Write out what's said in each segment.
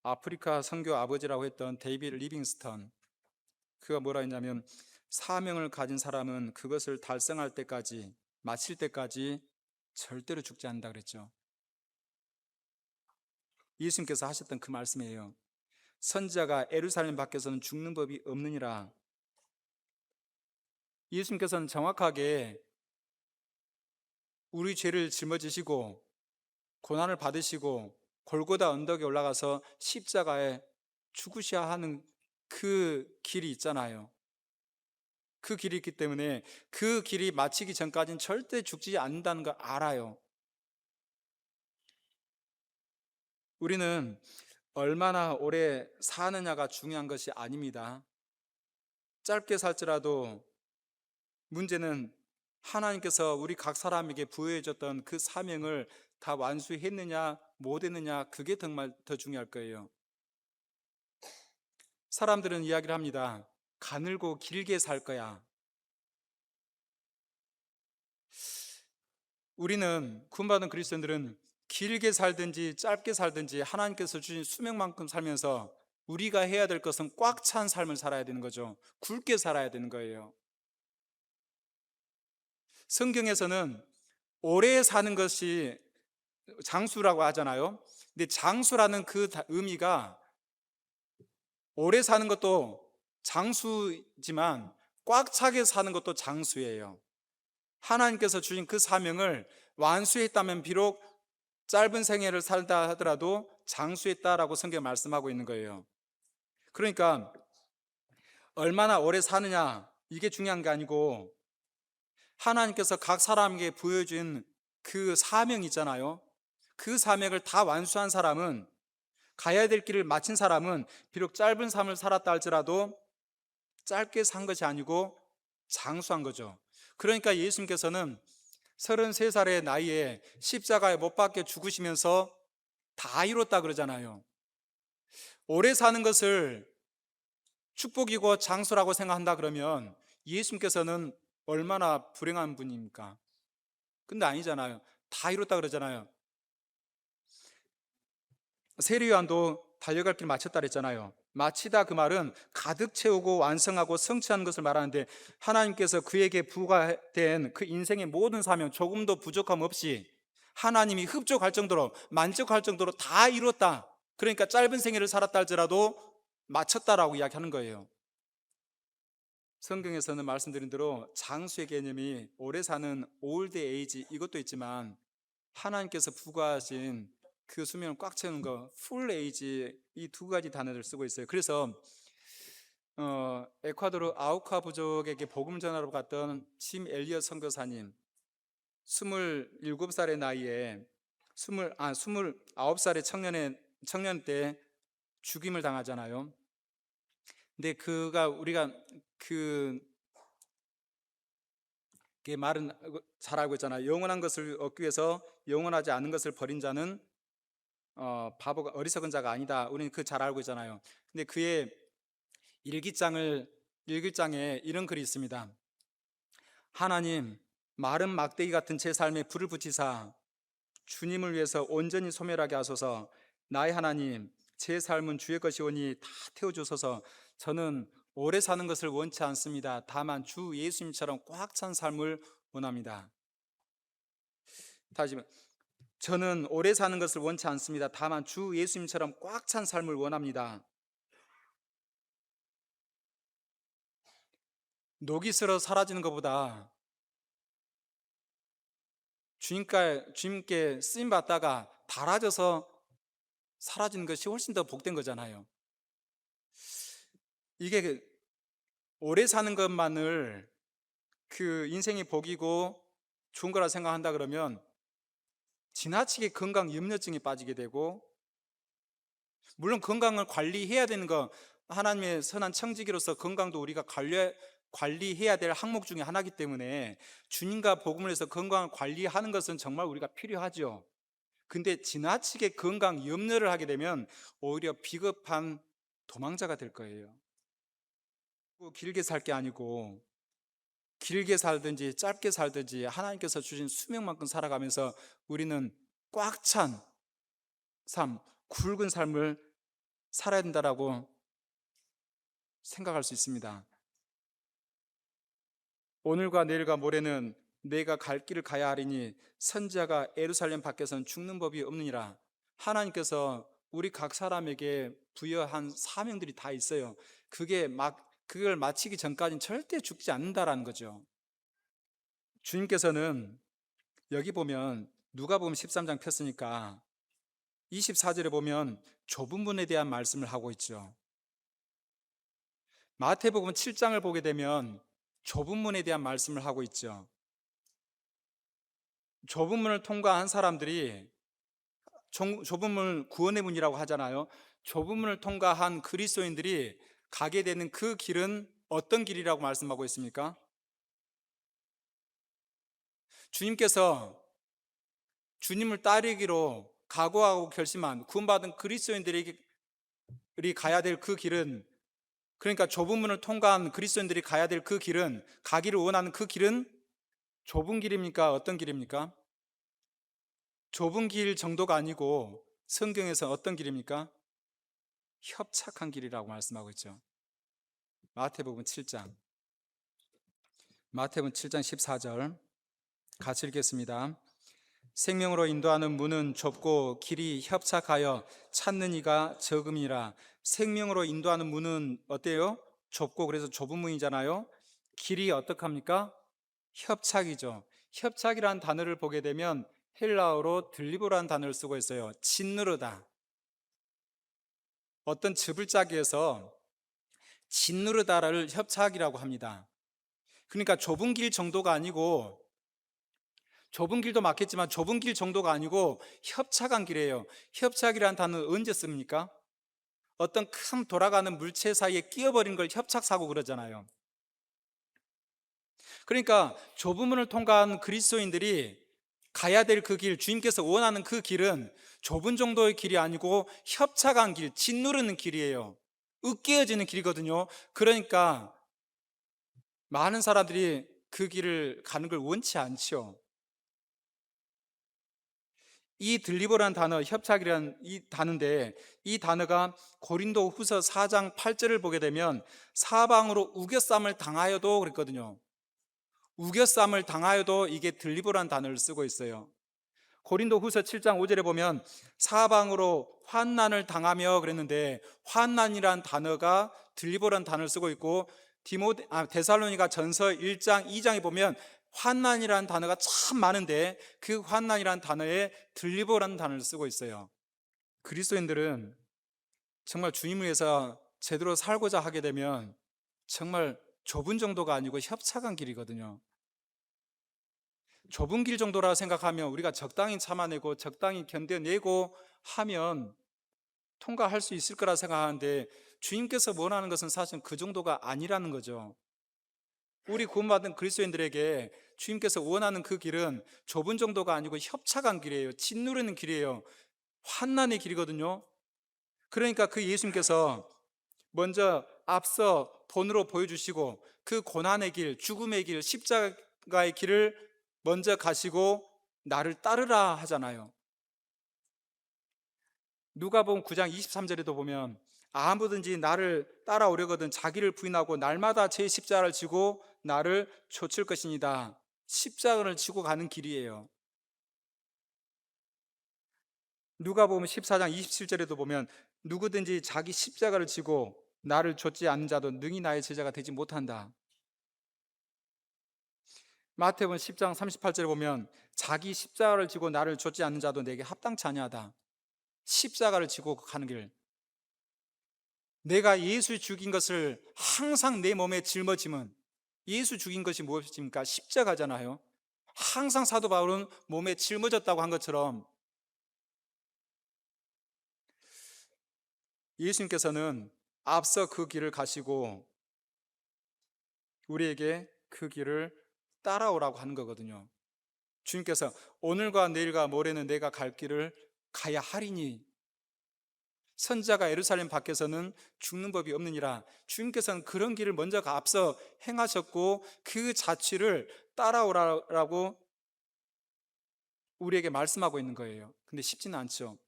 아프리카 선교 아버지라고 했던 데이비드 리빙스턴, 그가 뭐라 했냐면, 사명을 가진 사람은 그것을 달성할 때까지, 마칠 때까지 절대로 죽지 않는다 그랬죠. 예수님께서 하셨던 그 말씀이에요. 선지자가 예루살렘 밖에서는 죽는 법이 없느니라. 예수님께서는 정확하게 우리 죄를 짊어지시고 고난을 받으시고 골고다 언덕에 올라가서 십자가에 죽으셔야 하는 그 길이 있잖아요. 그 길이 있기 때문에 그 길이 마치기 전까지는 절대 죽지 않는다는 걸 알아요. 우리는 얼마나 오래 사느냐가 중요한 것이 아닙니다. 짧게 살지라도 문제는 하나님께서 우리 각 사람에게 부여해 줬던 그 사명을 다 완수했느냐 못했느냐, 그게 정말 더 중요할 거예요. 사람들은 이야기를 합니다. 가늘고 길게 살 거야. 우리는 구원받은 그리스도인들은 길게 살든지 짧게 살든지 하나님께서 주신 수명만큼 살면서 우리가 해야 될 것은 꽉 찬 삶을 살아야 되는 거죠. 굵게 살아야 되는 거예요. 성경에서는 오래 사는 것이 장수라고 하잖아요. 근데 장수라는 그 의미가 오래 사는 것도 장수지만 꽉 차게 사는 것도 장수예요. 하나님께서 주신 그 사명을 완수했다면 비록 짧은 생애를 살다 하더라도 장수했다라고 성경에 말씀하고 있는 거예요. 그러니까 얼마나 오래 사느냐, 이게 중요한 게 아니고 하나님께서 각 사람에게 부여준 그 사명이 있잖아요. 그 사명을 다 완수한 사람은, 가야 될 길을 마친 사람은 비록 짧은 삶을 살았다 할지라도 짧게 산 것이 아니고 장수한 거죠. 그러니까 예수님께서는 33살의 나이에 십자가에 못 박혀 죽으시면서 다 이뤘다 그러잖아요. 오래 사는 것을 축복이고 장수라고 생각한다 그러면 예수님께서는 얼마나 불행한 분입니까? 근데 아니잖아요. 다 이뤘다 그러잖아요. 세례요한도 달려갈 길 마쳤다 그랬잖아요. 마치다, 그 말은 가득 채우고 완성하고 성취하는 것을 말하는데, 하나님께서 그에게 부과된 그 인생의 모든 사명, 조금도 부족함 없이 하나님이 흡족할 정도로, 만족할 정도로 다 이뤘다. 그러니까 짧은 생애를 살았다 할지라도 마쳤다라고 이야기하는 거예요. 성경에서는 말씀드린 대로 장수의 개념이 오래 사는 올드 에이지, 이것도 있지만 하나님께서 부과하신 그 수명을 꽉 채우는 거, 풀 에이지, 이 두 가지 단어를 쓰고 있어요. 그래서 에콰도르 아우카 부족에게 복음 전하러 갔던 짐 엘리엇 선교사님, 27살의 나이에 29살의 청년 때 죽임을 당하잖아요. 근데 우리가 그 말은 잘 알고 있잖아요. 영원한 것을 얻기 위해서 영원하지 않은 것을 버린 자는 바보가, 어리석은 자가 아니다. 우리는 그 잘 알고 있잖아요. 근데 그의 일기장에 이런 글이 있습니다. 하나님, 마른 막대기 같은 제 삶에 불을 붙이사 주님을 위해서 온전히 소멸하게 하소서. 나의 하나님, 제 삶은 주의 것이오니 다 태워주소서. 저는 오래 사는 것을 원치 않습니다. 다만 주 예수님처럼 꽉 찬 삶을 원합니다. 다시, 저는 오래 사는 것을 원치 않습니다. 다만 주 예수님처럼 꽉 찬 삶을 원합니다. 녹이 슬어 사라지는 것보다 주님께 쓰임 받다가 닳아져서 사라지는 것이 훨씬 더 복된 거잖아요. 이게 오래 사는 것만을 그 인생의 복이고 좋은 거라 생각한다 그러면 지나치게 건강 염려증에 빠지게 되고, 물론 건강을 관리해야 되는 거, 하나님의 선한 청지기로서 건강도 우리가 관리해야 될 항목 중에 하나이기 때문에 주님과 복음을 해서 건강을 관리하는 것은 정말 우리가 필요하죠. 근데 지나치게 건강 염려를 하게 되면 오히려 비겁한 도망자가 될 거예요. 길게 살 게 아니고 길게 살든지 짧게 살든지 하나님께서 주신 수명만큼 살아가면서 우리는 꽉 찬 삶, 굵은 삶을 살아야 된다라고 생각할 수 있습니다. 오늘과 내일과 모레는 내가 갈 길을 가야 하리니 선지자가 예루살렘 밖에서는 죽는 법이 없느니라. 하나님께서 우리 각 사람에게 부여한 사명들이 다 있어요. 그걸 마치기 전까지는 절대 죽지 않는다라는 거죠. 주님께서는 여기 보면 누가복음 13장 폈으니까 24절에 보면 좁은 문에 대한 말씀을 하고 있죠. 마태복음 7장을 보게 되면 좁은 문에 대한 말씀을 하고 있죠. 좁은 문을 통과한 사람들이, 좁은 문 구원의 문이라고 하잖아요. 좁은 문을 통과한 그리스도인들이 가게 되는 그 길은 어떤 길이라고 말씀하고 있습니까? 주님께서 주님을 따르기로 각오하고 결심한 구원받은 그리스도인들이 가야 될 그 길은, 그러니까 좁은 문을 통과한 그리스도인들이 가야 될 그 길은, 가기를 원하는 그 길은 좁은 길입니까? 어떤 길입니까? 좁은 길 정도가 아니고 성경에서 어떤 길입니까? 협착한 길이라고 말씀하고 있죠. 마태복음 7장 14절 같이 읽겠습니다. 생명으로 인도하는 문은 좁고 길이 협착하여 찾는 이가 적음이라. 생명으로 인도하는 문은 어때요? 좁고, 그래서 좁은 문이잖아요. 길이 어떡합니까? 협착이죠. 협착이라는 단어를 보게 되면 헬라어로 들리보라는 단어를 쓰고 있어요. 짓누르다. 어떤 즙을 짜기 위해서 짓누르다를 협착이라고 합니다. 그러니까 좁은 길 정도가 아니고, 좁은 길도 맞겠지만 좁은 길 정도가 아니고 협착한 길이에요. 협착이라는 단어는 언제 씁니까? 어떤 큰 돌아가는 물체 사이에 끼어버린 걸 협착사고 그러잖아요. 그러니까 좁은 문을 통과한 그리스도인들이 가야 될 그 길, 주님께서 원하는 그 길은 좁은 정도의 길이 아니고 협착한 길, 짓누르는 길이에요. 으깨어지는 길이거든요. 그러니까 많은 사람들이 그 길을 가는 걸 원치 않죠. 이 들리버라는 단어, 협착이라는 이 단어인데, 이 단어가 고린도 후서 4장 8절을 보게 되면 사방으로 우겨쌈을 당하여도 그랬거든요. 우겨쌈을 당하여도 이게 들리버라는 단어를 쓰고 있어요. 고린도 후서 7장 5절에 보면 사방으로 환난을 당하며 그랬는데, 환난이란 단어가 들리버라는 단어를 쓰고 있고, 데살로니가 전서 1장 2장에 보면 환난이라는 단어가 참 많은데 그 환난이라는 단어에 들리버라는 단어를 쓰고 있어요. 그리스도인들은 정말 주님을 위해서 제대로 살고자 하게 되면 정말 좁은 정도가 아니고 협착한 길이거든요. 좁은 길 정도라 생각하면 우리가 적당히 참아내고 적당히 견뎌내고 하면 통과할 수 있을 거라 생각하는데, 주님께서 원하는 것은 사실 그 정도가 아니라는 거죠. 우리 구원받은 그리스도인들에게 주님께서 원하는 그 길은 좁은 정도가 아니고 협착한 길이에요. 짓누르는 길이에요. 환난의 길이거든요. 그러니까 그 예수님께서 먼저 앞서 본으로 보여주시고 그 고난의 길, 죽음의 길, 십자가의 길을 먼저 가시고 나를 따르라 하잖아요. 누가복음 9장 23절에도 보면 아무든지 나를 따라오려거든 자기를 부인하고 날마다 제 십자가를 지고 나를 좇을 것이니다. 십자가를 지고 가는 길이에요. 누가복음 14장 27절에도 보면 누구든지 자기 십자가를 지고 나를 좇지 않는 자도 능히 나의 제자가 되지 못한다. 마태복음 10장 38절에 보면 자기 십자가를 지고 나를 좇지 않는 자도 내게 합당치 아니하다. 십자가를 지고 가는 길. 내가 예수 죽인 것을 항상 내 몸에 짊어지면, 예수 죽인 것이 무엇입니까? 십자가잖아요. 항상 사도 바울은 몸에 짊어졌다고 한 것처럼 예수님께서는 앞서 그 길을 가시고 우리에게 그 길을 따라오라고 하는 거거든요. 주님께서 오늘과 내일과 모레는 내가 갈 길을 가야 하리니 선지자가 예루살렘 밖에서는 죽는 법이 없느니라. 주님께서는 그런 길을 먼저 앞서 행하셨고 그 자취를 따라오라고 우리에게 말씀하고 있는 거예요. 근데 쉽지는 않죠.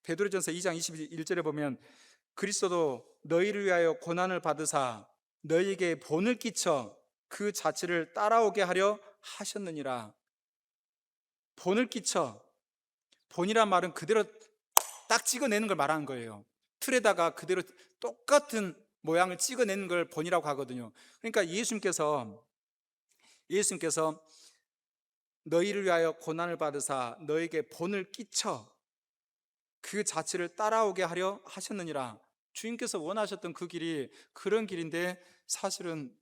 베드로전서 2장 21절에 보면 그리스도도 너희를 위하여 고난을 받으사 너희에게 본을 끼쳐 그 자취를 따라오게 하려 하셨느니라. 본을 끼쳐. 본이란 말은 그대로 딱 찍어내는 걸 말하는 거예요. 틀에다가 그대로 똑같은 모양을 찍어내는 걸 본이라고 하거든요. 그러니까 예수님께서 너희를 위하여 고난을 받으사 너에게 본을 끼쳐 그 자취를 따라오게 하려 하셨느니라. 주님께서 원하셨던 그 길이 그런 길인데 사실은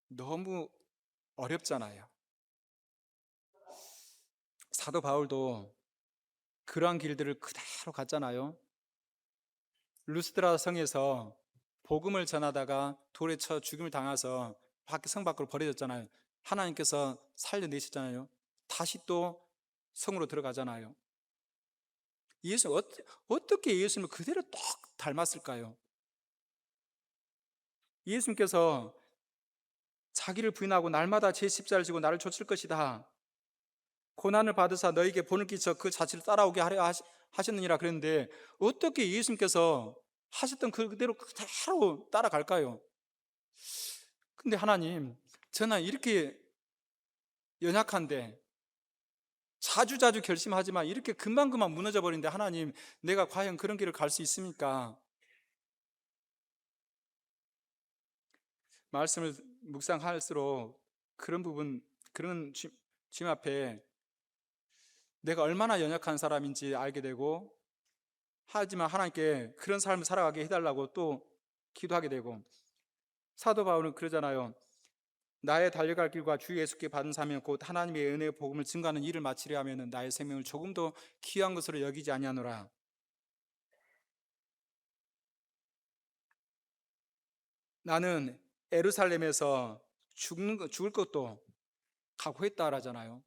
너무 어렵잖아요. 사도 바울도 그러한 길들을 그대로 갔잖아요. 루스드라 성에서 복음을 전하다가 돌에 쳐 죽임을 당해서 성 밖으로 버려졌잖아요. 하나님께서 살려내셨잖아요. 다시 또 성으로 들어가잖아요. 어떻게 예수님을 그대로 딱 닮았을까요? 예수님께서 자기를 부인하고 날마다 제 십자를 지고 나를 좇을 것이다. 고난을 받으사 너에게 본을 끼쳐 그 자취를 따라오게 하려 하셨느니라 그랬는데 어떻게 예수님께서 하셨던 그대로 그대로 따라갈까요? 근데 하나님, 저는 이렇게 연약한데 자주자주 결심하지만 이렇게 금방금방 무너져 버리는데 하나님, 내가 과연 그런 길을 갈 수 있습니까? 말씀을 묵상할수록 그런 부분, 그런 주님 앞에 내가 얼마나 연약한 사람인지 알게 되고, 하지만 하나님께 그런 삶을 살아가게 해달라고 또 기도하게 되고, 사도 바울은 그러잖아요. 나의 달려갈 길과 주 예수께 받은 사명 곧 하나님의 은혜의 복음을 증거하는 일을 마치려 하면 나의 생명을 조금도 귀한 것으로 여기지 아니하노라. 나는 예루살렘에서 죽을 것도 각오했다 하잖아요.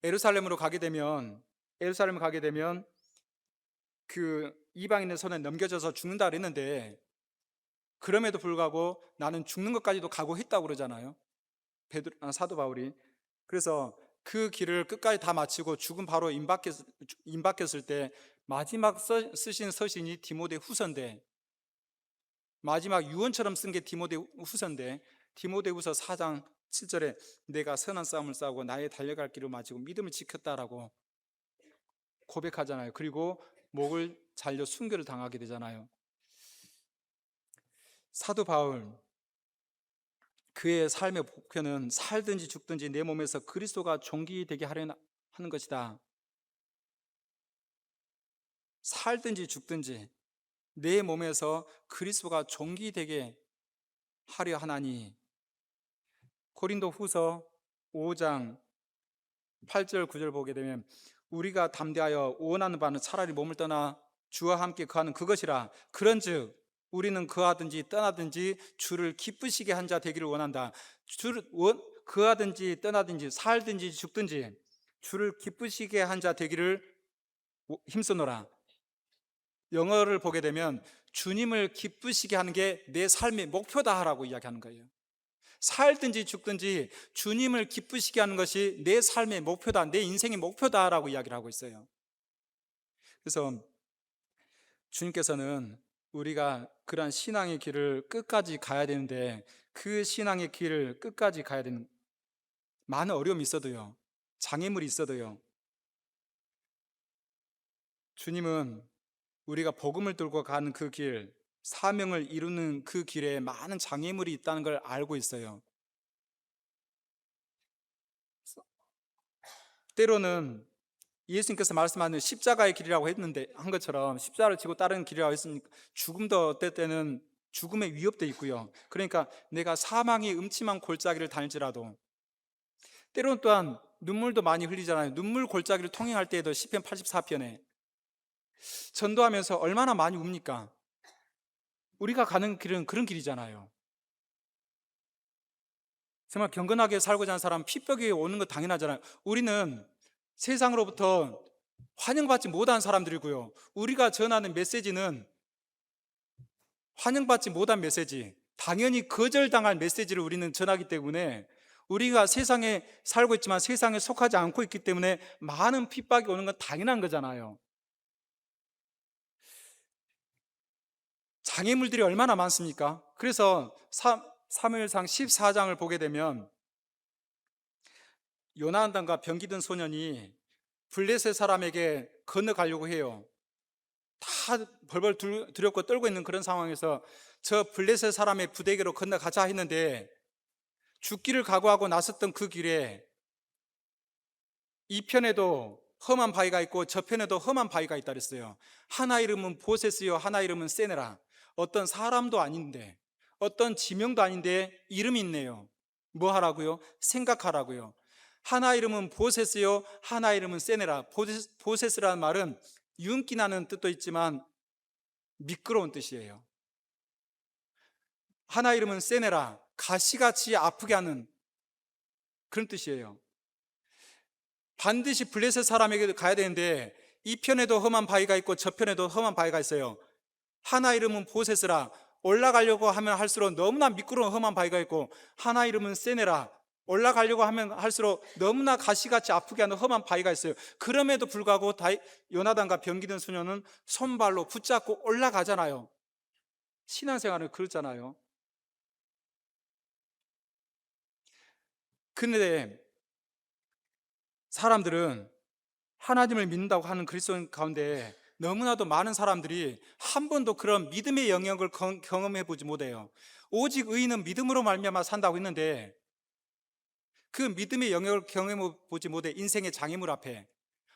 예루살렘을 가게 되면 그 이방인의 손에 넘겨져서 죽는다 그랬는데, 그럼에도 불구하고 나는 죽는 것까지도 각오했다고 그러잖아요. 사도 바울이. 그래서 그 길을 끝까지 다 마치고 죽음 바로 임박했을 때 마지막 쓰신 서신이 디모데 후서인데, 마지막 유언처럼 쓴 게 디모데 후서인데, 디모데 후서 4장 7절에 내가 선한 싸움을 싸우고 나의 달려갈 길을 마치고 믿음을 지켰다라고 고백하잖아요. 그리고 목을 잘려 순교를 당하게 되잖아요. 사도 바울, 그의 삶의 목표는 살든지 죽든지 내 몸에서 그리스도가 존귀되게 하려 하는 것이다. 살든지 죽든지 내 몸에서 그리스도가 존귀되게 하려 하나니. 고린도 후서 5장 8절 9절 보게 되면 우리가 담대하여 원하는 바는 차라리 몸을 떠나 주와 함께 거하는 그것이라. 그런즉 우리는 거하든지 떠나든지 주를 기쁘시게 한 자 되기를 원한다. 거하든지 떠나든지 살든지 죽든지 주를 기쁘시게 한 자 되기를 힘쓰노라. 영어를 보게 되면 주님을 기쁘시게 하는 게 내 삶의 목표다라고 이야기하는 거예요. 살든지 죽든지 주님을 기쁘시게 하는 것이 내 삶의 목표다, 내 인생의 목표다라고 이야기를 하고 있어요. 그래서 주님께서는 우리가 그러한 신앙의 길을 끝까지 가야 되는데, 그 신앙의 길을 끝까지 가야 되는 많은 어려움이 있어도요, 장애물이 있어도요, 주님은 우리가 복음을 들고 가는 그 길, 사명을 이루는 그 길에 많은 장애물이 있다는 걸 알고 있어요. 때로는 예수님께서 말씀하는 십자가의 길이라고 한 것처럼 십자가를 지고 따르는 길이라고 했으니까 죽음도 어떨 때는 죽음의 위협도 있고요. 그러니까 내가 사망의 음침한 골짜기를 다닐지라도 때로는 또한 눈물도 많이 흘리잖아요. 눈물 골짜기를 통행할 때에도 시편 84편에 전도하면서 얼마나 많이 웁니까? 우리가 가는 길은 그런 길이잖아요. 정말 경건하게 살고자 하는 사람 피벽에 오는 거 당연하잖아요. 우리는 세상으로부터 환영받지 못한 사람들이고요, 우리가 전하는 메시지는 환영받지 못한 메시지, 당연히 거절당할 메시지를 우리는 전하기 때문에, 우리가 세상에 살고 있지만 세상에 속하지 않고 있기 때문에 많은 핍박이 오는 건 당연한 거잖아요. 장애물들이 얼마나 많습니까? 그래서 사무엘상 14장을 보게 되면 요나단과 병기든 소년이 블레셋 사람에게 건너가려고 해요. 다 벌벌 두렵고 떨고 있는 그런 상황에서 저 블레셋 사람의 부대에게로 건너가자 했는데, 죽기를 각오하고 나섰던 그 길에 이 편에도 험한 바위가 있고 저 편에도 험한 바위가 있다 그랬어요. 하나 이름은 보세스요, 하나 이름은 세네라. 어떤 사람도 아닌데, 어떤 지명도 아닌데 이름이 있네요. 뭐 하라고요? 생각하라고요. 하나 이름은 보세스요, 하나 이름은 세네라. 보세스라는 말은 윤기 나는 뜻도 있지만 미끄러운 뜻이에요. 하나 이름은 세네라, 가시같이 아프게 하는 그런 뜻이에요. 반드시 블레셋 사람에게 가야 되는데 이 편에도 험한 바위가 있고 저 편에도 험한 바위가 있어요. 하나 이름은 보셋으라, 올라가려고 하면 할수록 너무나 미끄러운 험한 바위가 있고, 하나 이름은 세네라, 올라가려고 하면 할수록 너무나 가시같이 아프게 하는 험한 바위가 있어요. 그럼에도 불구하고 요나단과 병기든 소년은 손발로 붙잡고 올라가잖아요. 신앙생활은 그렇잖아요. 근데 사람들은 하나님을 믿는다고 하는 그리스도인 가운데 너무나도 많은 사람들이 한 번도 그런 믿음의 영역을 경험해 보지 못해요. 오직 의인은 믿음으로 말미암아 산다고 했는데, 그 믿음의 영역을 경험해 보지 못해 인생의 장애물 앞에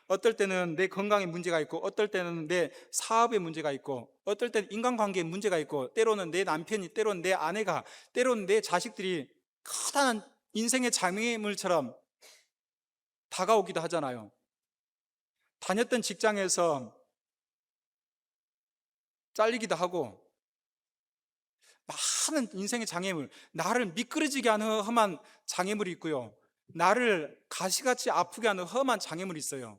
어떨 때는 내 건강에 문제가 있고, 어떨 때는 내 사업에 문제가 있고, 어떨 때는 인간관계에 문제가 있고, 때로는 내 남편이, 때로는 내 아내가, 때로는 내 자식들이 커다란 인생의 장애물처럼 다가오기도 하잖아요. 다녔던 직장에서 잘리기도 하고, 많은 인생의 장애물, 나를 미끄러지게 하는 험한 장애물이 있고요, 나를 가시같이 아프게 하는 험한 장애물이 있어요.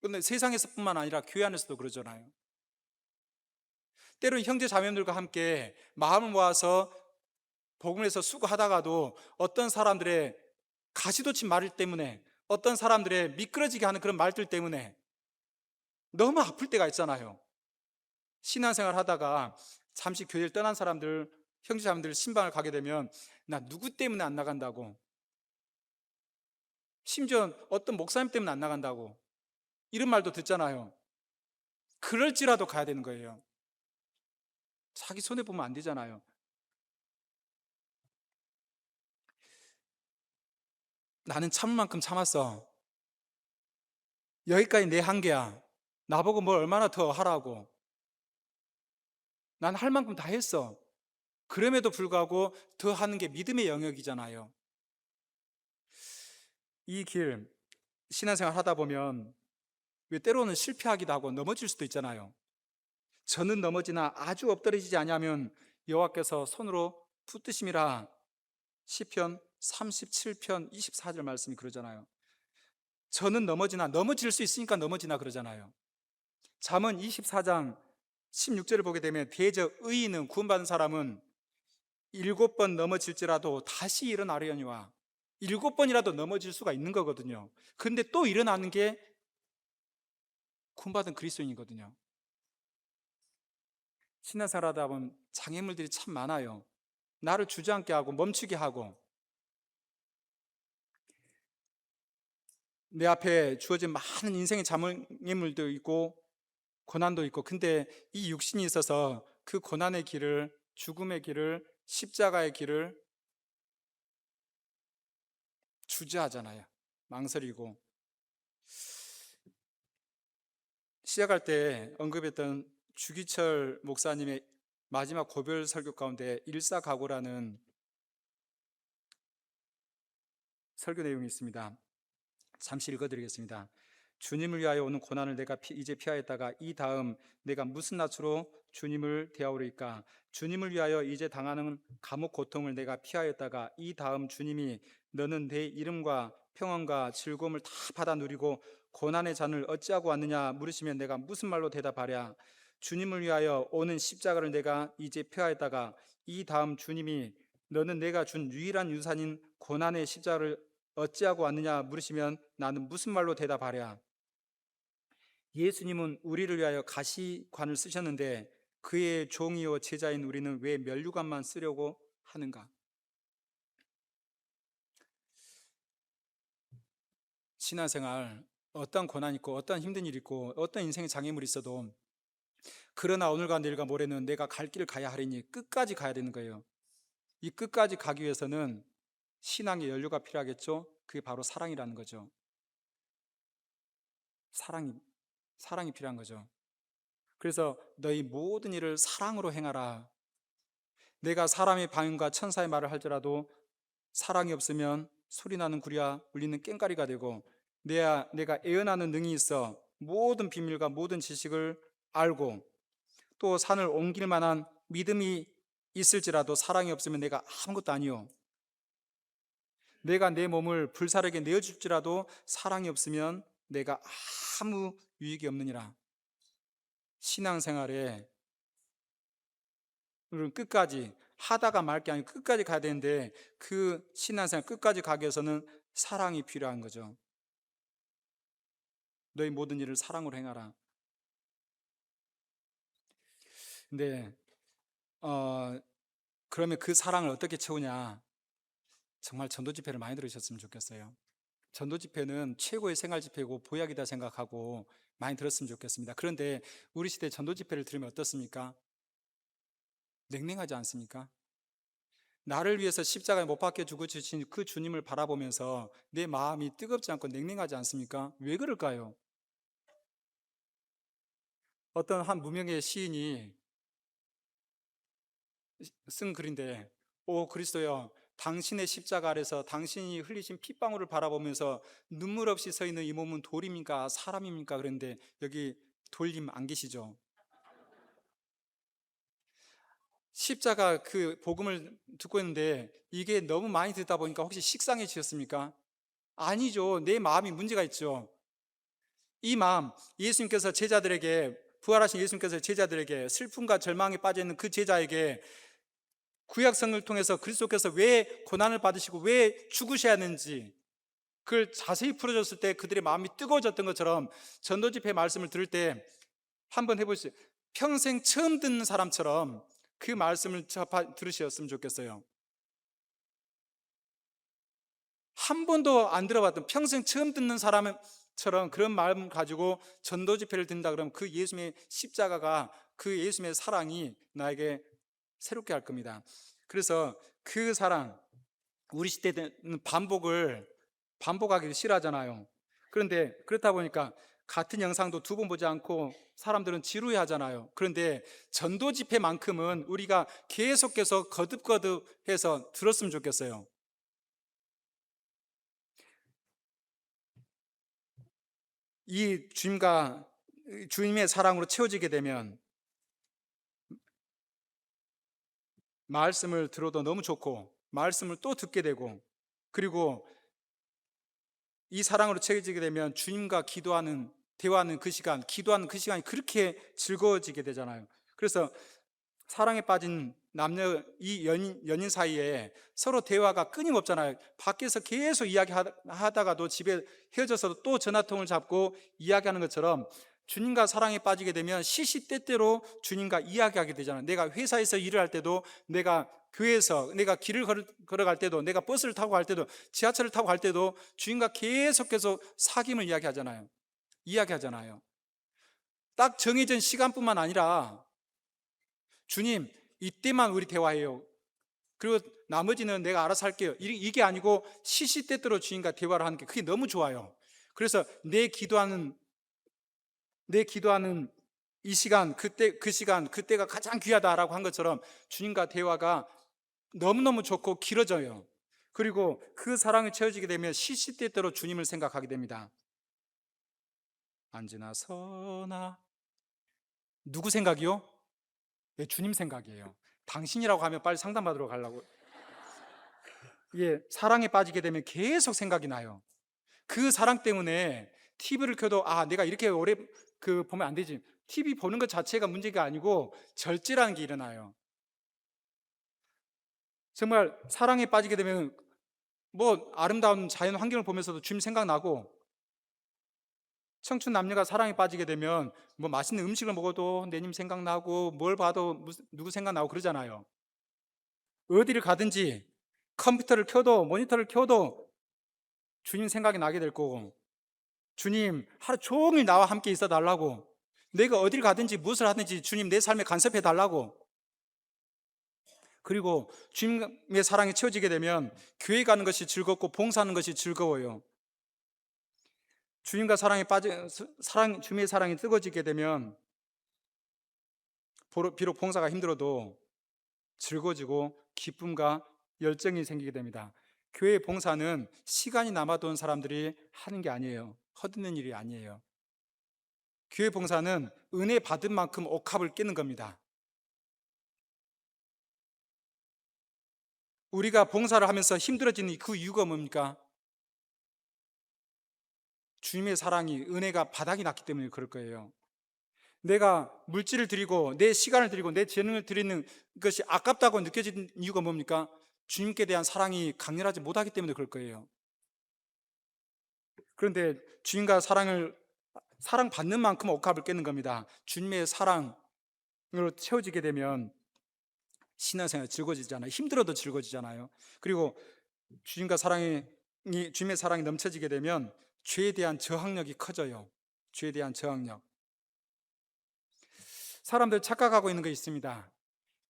근데 세상에서뿐만 아니라 교회 안에서도 그러잖아요. 때로는 형제 자매들과 함께 마음을 모아서 복음에서 수고하다가도 어떤 사람들의 가시돋친 말 때문에, 어떤 사람들의 미끄러지게 하는 그런 말들 때문에 너무 아플 때가 있잖아요. 신앙생활 하다가 잠시 교회를 떠난 사람들, 형제자매들 신방을 가게 되면 나 누구 때문에 안 나간다고, 심지어 어떤 목사님 때문에 안 나간다고 이런 말도 듣잖아요. 그럴지라도 가야 되는 거예요. 자기 손해보면 안 되잖아요. 나는 참을 만큼 참았어. 여기까지 내 한계야. 나보고 뭘 얼마나 더 하라고. 난 할 만큼 다 했어. 그럼에도 불구하고 더 하는 게 믿음의 영역이잖아요. 이 길, 신앙생활 하다 보면 왜 때로는 실패하기도 하고 넘어질 수도 있잖아요. 저는 넘어지나 아주 엎드러지지 아니하면 여호와께서 손으로 붙드심이라. 시편 37편 24절 말씀이 그러잖아요. 저는 넘어지나, 넘어질 수 있으니까 넘어지나 그러잖아요. 잠언 24장 16절을 보게 되면 대적 의인은, 구원받은 사람은 7번 넘어질지라도 다시 일어나려니와, 7번이라도 넘어질 수가 있는 거거든요. 근데 또 일어나는 게 구원받은 그리스도인이거든요. 신앙생활 하다 보면 장애물들이 참 많아요. 나를 주저앉게 하고 멈추게 하고, 내 앞에 주어진 많은 인생의 장애물도 있고 고난도 있고, 근데 이 육신이 있어서 그 고난의 길을, 죽음의 길을, 십자가의 길을 주저하잖아요. 망설이고. 시작할 때 언급했던 주기철 목사님의 마지막 고별 설교 가운데 일사각오라는 설교 내용이 있습니다. 잠시 읽어드리겠습니다. 주님을 위하여 오는 고난을 내가 이제 피하였다가 이 다음 내가 무슨 낯으로 주님을 대하오리까? 주님을 위하여 이제 당하는 감옥 고통을 내가 피하였다가 이 다음 주님이 너는 내 이름과 평안과 즐거움을 다 받아 누리고 고난의 잔을 어찌하고 왔느냐 물으시면 내가 무슨 말로 대답하랴? 주님을 위하여 오는 십자가를 내가 이제 피하였다가 이 다음 주님이 너는 내가 준 유일한 유산인 고난의 십자가를 어찌하고 왔느냐 물으시면 나는 무슨 말로 대답하랴? 예수님은 우리를 위하여 가시관을 쓰셨는데 그의 종이요 제자인 우리는 왜 면류관만 쓰려고 하는가? 신앙생활, 어떤 고난이 있고 어떤 힘든 일이 있고 어떤 인생의 장애물이 있어도, 그러나 오늘과 내일과 모레는 내가 갈 길을 가야 하리니 끝까지 가야 되는 거예요. 이 끝까지 가기 위해서는 신앙의 연료가 필요하겠죠. 그게 바로 사랑이라는 거죠. 사랑이 사랑이 필요한 거죠. 그래서 너희 모든 일을 사랑으로 행하라. 내가 사람의 방언과 천사의 말을 할지라도 사랑이 없으면 소리나는 구리와 울리는 꽹과리가 되고, 내가 애언하는 능이 있어 모든 비밀과 모든 지식을 알고 또 산을 옮길 만한 믿음이 있을지라도 사랑이 없으면 내가 아무것도 아니요. 내가 내 몸을 불사르게 내어줄지라도 사랑이 없으면 내가 아무 유익이 없느니라. 신앙생활에 우리는 끝까지 하다가 말 게 아니고 끝까지 가야 되는데, 그 신앙생활 끝까지 가기 위해서는 사랑이 필요한 거죠. 너희 모든 일을 사랑으로 행하라. 근데 그러면 그 사랑을 어떻게 채우냐? 정말 전도 집회를 많이 들으셨으면 좋겠어요. 전도 집회는 최고의 생활 집회고 보약이다 생각하고 많이 들었으면 좋겠습니다. 그런데 우리 시대 전도 집회를 들으면 어떻습니까? 냉랭하지 않습니까? 나를 위해서 십자가에 못 박혀 죽으신 그 주님을 바라보면서 내 마음이 뜨겁지 않고 냉랭하지 않습니까? 왜 그럴까요? 어떤 한 무명의 시인이 쓴 글인데, 오 그리스도여, 당신의 십자가 아래서 당신이 흘리신 핏방울을 바라보면서 눈물 없이 서 있는 이 몸은 돌입니까 사람입니까? 그런데 여기 돌님 안 계시죠? 십자가 그 복음을 듣고 있는데 이게 너무 많이 듣다 보니까 혹시 식상해지셨습니까? 아니죠. 내 마음이 문제가 있죠. 이 마음, 예수님께서 제자들에게, 부활하신 예수님께서 제자들에게, 슬픔과 절망에 빠져 있는 그 제자에게 구약성을 통해서 그리스도께서 왜 고난을 받으시고 왜 죽으셔야 하는지 그걸 자세히 풀어줬을 때 그들의 마음이 뜨거워졌던 것처럼, 전도 집회 말씀을 들을 때 한번 해보시죠. 평생 처음 듣는 사람처럼 그 말씀을 들으셨으면 좋겠어요. 한 번도 안 들어봤던, 평생 처음 듣는 사람처럼 그런 마음 가지고 전도 집회를 듣는다 그러면 그 예수님의 십자가가, 그 예수님의 사랑이 나에게 새롭게 할 겁니다. 그래서 그 사랑, 우리 시대는 반복하기 싫어하잖아요. 그런데 그렇다 보니까 같은 영상도 두 번 보지 않고 사람들은 지루해 하잖아요. 그런데 전도 집회만큼은 우리가 계속해서 거듭거듭해서 들었으면 좋겠어요. 이 주님의 사랑으로 채워지게 되면 말씀을 들어도 너무 좋고 말씀을 또 듣게 되고, 그리고 이 사랑으로 채워지게 되면 주님과 대화하는 그 시간, 기도하는 그 시간이 그렇게 즐거워지게 되잖아요. 그래서 사랑에 빠진 이 연인 사이에 서로 대화가 끊임없잖아요. 밖에서 계속 이야기하다가도 집에 헤어져서도 또 전화통을 잡고 이야기하는 것처럼, 주님과 사랑에 빠지게 되면 시시때때로 주님과 이야기하게 되잖아요. 내가 회사에서 일을 할 때도, 내가 교회에서, 내가 길을 걸어갈 때도, 내가 버스를 타고 갈 때도, 지하철을 타고 갈 때도 주님과 계속해서 사귐을 이야기하잖아요. 딱 정해진 시간뿐만 아니라 주님, 이때만 우리 대화해요. 그리고 나머지는 내가 알아서 할게요. 이게 아니고 시시때때로 주님과 대화를 하는 게 그게 너무 좋아요. 그래서 내 기도하는 이 시간, 그때가 가장 귀하다라고 한 것처럼 주님과 대화가 너무너무 좋고 길어져요. 그리고 그 사랑이 채워지게 되면 시시때때로 주님을 생각하게 됩니다. 앉으나 서나, 누구 생각이요? 네, 주님 생각이에요. 당신이라고 하면 빨리 상담받으러 가려고. 이게 사랑에 빠지게 되면 계속 생각이 나요. 그 사랑 때문에 TV를 켜도 내가 이렇게 오래 보면 안 되지. TV 보는 것 자체가 문제가 아니고 절제라는 게 일어나요. 정말 사랑에 빠지게 되면 뭐 아름다운 자연 환경을 보면서도 주님 생각나고, 청춘 남녀가 사랑에 빠지게 되면 뭐 맛있는 음식을 먹어도 내님 생각나고 뭘 봐도 누구 생각나고 그러잖아요. 어디를 가든지 컴퓨터를 켜도 모니터를 켜도 주님 생각이 나게 될 거고, 주님 하루 종일 나와 함께 있어 달라고, 내가 어딜 가든지 무엇을 하든지 주님 내 삶에 간섭해 달라고. 그리고 주님의 사랑이 채워지게 되면 교회 가는 것이 즐겁고 봉사하는 것이 즐거워요. 주님과 주님의 사랑이 뜨거워지게 되면 비록 봉사가 힘들어도 즐거워지고 기쁨과 열정이 생기게 됩니다. 교회 봉사는 시간이 남아돈 사람들이 하는 게 아니에요. 헛되는 일이 아니에요. 교회 봉사는 은혜 받은 만큼 옥합을 깨는 겁니다. 우리가 봉사를 하면서 힘들어지는 그 이유가 뭡니까? 주님의 사랑이, 은혜가 바닥이 났기 때문에 그럴 거예요. 내가 물질을 드리고 내 시간을 드리고 내 재능을 드리는 것이 아깝다고 느껴지는 이유가 뭡니까? 주님께 대한 사랑이 강렬하지 못하기 때문에 그럴 거예요. 그런데 주님과 사랑받는 만큼 옥합을 깨는 겁니다. 주님의 사랑으로 채워지게 되면 신앙생활이 즐거워지잖아요. 힘들어도 즐거워지잖아요. 그리고 주님의 사랑이 넘쳐지게 되면 죄에 대한 저항력이 커져요. 죄에 대한 저항력. 사람들 착각하고 있는 게 있습니다.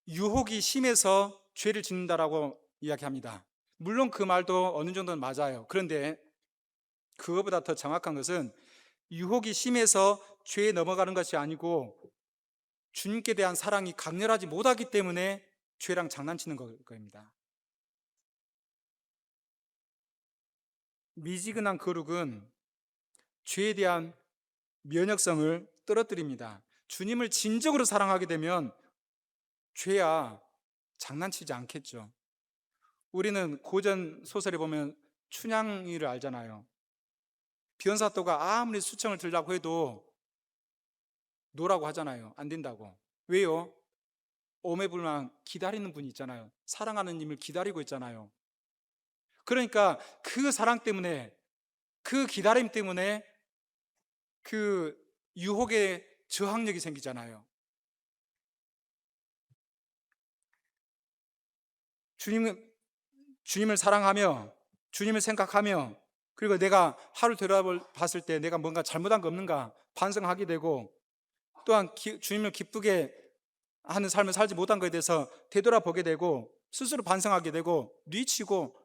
유혹이 심해서 죄를 짓는다라고 이야기합니다. 물론 그 말도 어느 정도는 맞아요. 그런데 그거보다 더 정확한 것은 유혹이 심해서 죄에 넘어가는 것이 아니고 주님께 대한 사랑이 강렬하지 못하기 때문에 죄랑 장난치는 겁니다. 미지근한 거룩은 죄에 대한 면역성을 떨어뜨립니다. 주님을 진정으로 사랑하게 되면 죄야 장난치지 않겠죠. 우리는 고전 소설에 보면 춘향이를 알잖아요. 변사또가 아무리 수청을 들라고 해도 노라고 하잖아요. 안 된다고. 왜요? 오매불망 기다리는 분이 있잖아요. 사랑하는 님을 기다리고 있잖아요. 그러니까 그 사랑 때문에, 그 기다림 때문에 그 유혹의 저항력이 생기잖아요. 주님을 사랑하며 주님을 생각하며, 그리고 내가 하루 돌아봤을 때 내가 뭔가 잘못한 거 없는가 반성하게 되고, 또한 주님을 기쁘게 하는 삶을 살지 못한 것에 대해서 되돌아보게 되고 스스로 반성하게 되고 뉘치고,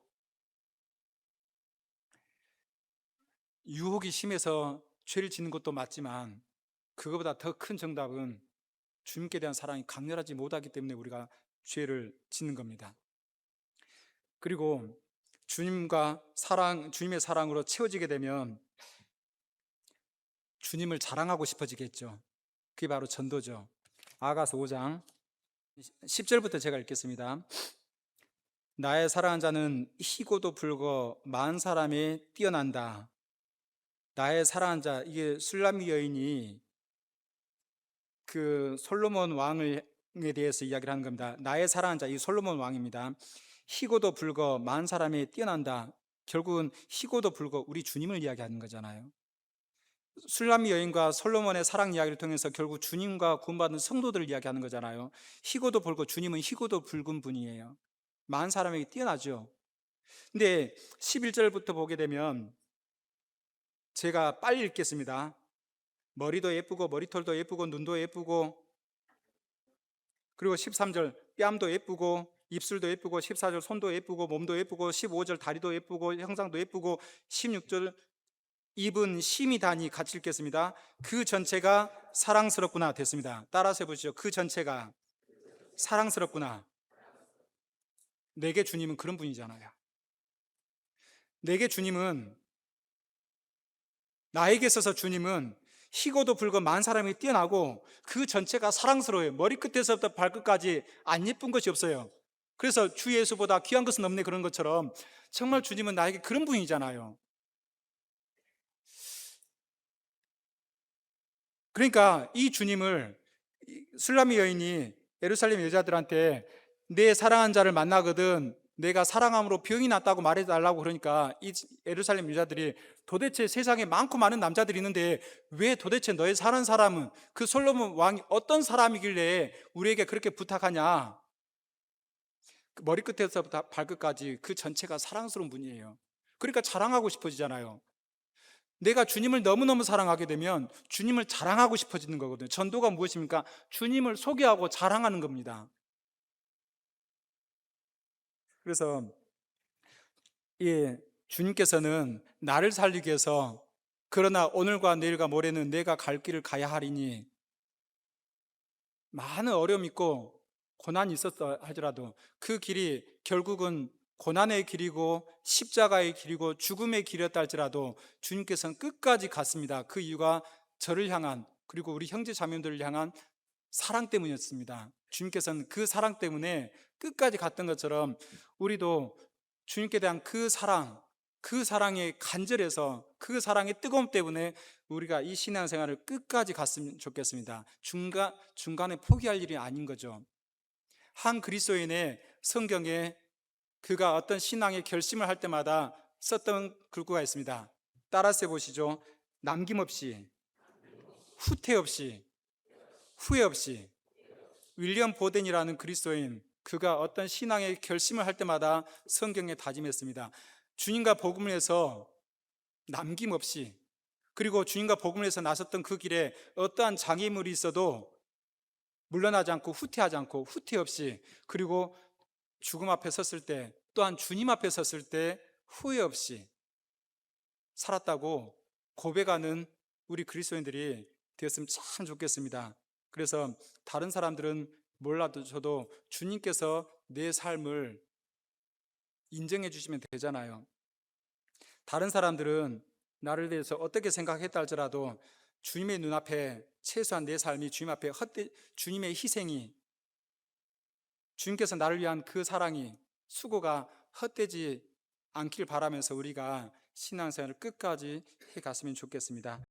유혹이 심해서 죄를 짓는 것도 맞지만 그것보다 더 큰 정답은 주님께 대한 사랑이 강렬하지 못하기 때문에 우리가 죄를 짓는 겁니다. 그리고 주님의 사랑으로 채워지게 되면 주님을 자랑하고 싶어지겠죠. 그게 바로 전도죠. 아가서 5장 10절부터 제가 읽겠습니다. 나의 사랑한 자는 희고도 불고 많은 사람에 뛰어난다. 나의 사랑한 자, 이게 술람미 여인이 그 솔로몬 왕에 대해서 이야기를 하는 겁니다. 나의 사랑한 자, 이 솔로몬 왕입니다. 희고도 불고 많은 사람에 뛰어난다. 결국은 희고도 불고 우리 주님을 이야기하는 거잖아요. 술람미 여인과 솔로몬의 사랑 이야기를 통해서 결국 주님과 구원받은 성도들을 이야기하는 거잖아요. 희고도 불고, 주님은 희고도 붉은 분이에요. 많은 사람에게 뛰어나죠. 근데 11절부터 보게 되면 제가 빨리 읽겠습니다. 머리도 예쁘고 머리털도 예쁘고 눈도 예쁘고, 그리고 13절 뺨도 예쁘고 입술도 예쁘고, 14절 손도 예쁘고 몸도 예쁘고, 15절 다리도 예쁘고 형상도 예쁘고, 16절 입은 심이 다니. 같이 읽겠습니다. 그 전체가 사랑스럽구나. 됐습니다. 따라서 해보시죠. 그 전체가 사랑스럽구나. 내게 주님은 그런 분이잖아요. 내게 주님은, 나에게 있어서 주님은 희고도 붉은 많은 사람이 뛰어나고 그 전체가 사랑스러워요. 머리끝에서부터 발끝까지 안 예쁜 것이 없어요. 그래서 주 예수보다 귀한 것은 없네, 그런 것처럼 정말 주님은 나에게 그런 분이잖아요. 그러니까 이 주님을 술람미 여인이 예루살렘 여자들한테 내 사랑한 자를 만나거든 내가 사랑함으로 병이 났다고 말해달라고, 그러니까 이 예루살렘 여자들이 도대체 세상에 많고 많은 남자들이 있는데 왜 도대체 너의 사는 사람은 그 솔로몬 왕이 어떤 사람이길래 우리에게 그렇게 부탁하냐? 그 머리끝에서부터 발끝까지 그 전체가 사랑스러운 분이에요. 그러니까 자랑하고 싶어지잖아요. 내가 주님을 너무너무 사랑하게 되면 주님을 자랑하고 싶어지는 거거든요. 전도가 무엇입니까? 주님을 소개하고 자랑하는 겁니다. 그래서 주님께서는 나를 살리기 위해서 그러나 오늘과 내일과 모레는 내가 갈 길을 가야 하리니 많은 어려움이 있고 고난이 있었다 하더라도 그 길이 결국은 고난의 길이고 십자가의 길이고 죽음의 길이었다 할지라도 주님께서는 끝까지 갔습니다. 그 이유가 저를 향한 그리고 우리 형제 자매들을 향한 사랑 때문이었습니다. 주님께서는 그 사랑 때문에 끝까지 갔던 것처럼 우리도 주님께 대한 그 사랑, 그 사랑에 간절해서 그 사랑의 뜨거움 때문에 우리가 이 신앙생활을 끝까지 갔으면 좋겠습니다. 중간에 포기할 일이 아닌 거죠. 한 그리스도인의 성경에 그가 어떤 신앙의 결심을 할 때마다 썼던 글귀가 있습니다. 따라서 해보시죠. 남김없이, 후퇴 없이, 후회 없이. 윌리엄 보덴이라는 그리스도인, 그가 어떤 신앙의 결심을 할 때마다 성경에 다짐했습니다. 주님과 복음을 해서 남김없이, 그리고 주님과 복음을 해서 나섰던 그 길에 어떠한 장애물이 있어도 물러나지 않고 후퇴하지 않고 후퇴 없이, 그리고 죽음 앞에 섰을 때 또한 주님 앞에 섰을 때 후회 없이 살았다고 고백하는 우리 그리스도인들이 되었으면 참 좋겠습니다. 그래서 다른 사람들은 몰라도 저도 주님께서 내 삶을 인정해 주시면 되잖아요. 다른 사람들은 나를 대해서 어떻게 생각했다 할지라도 주님의 눈앞에 최소한 내 삶이 주님 앞에 주님의 희생이, 주님께서 나를 위한 그 사랑이, 수고가 헛되지 않길 바라면서 우리가 신앙생활을 끝까지 해갔으면 좋겠습니다.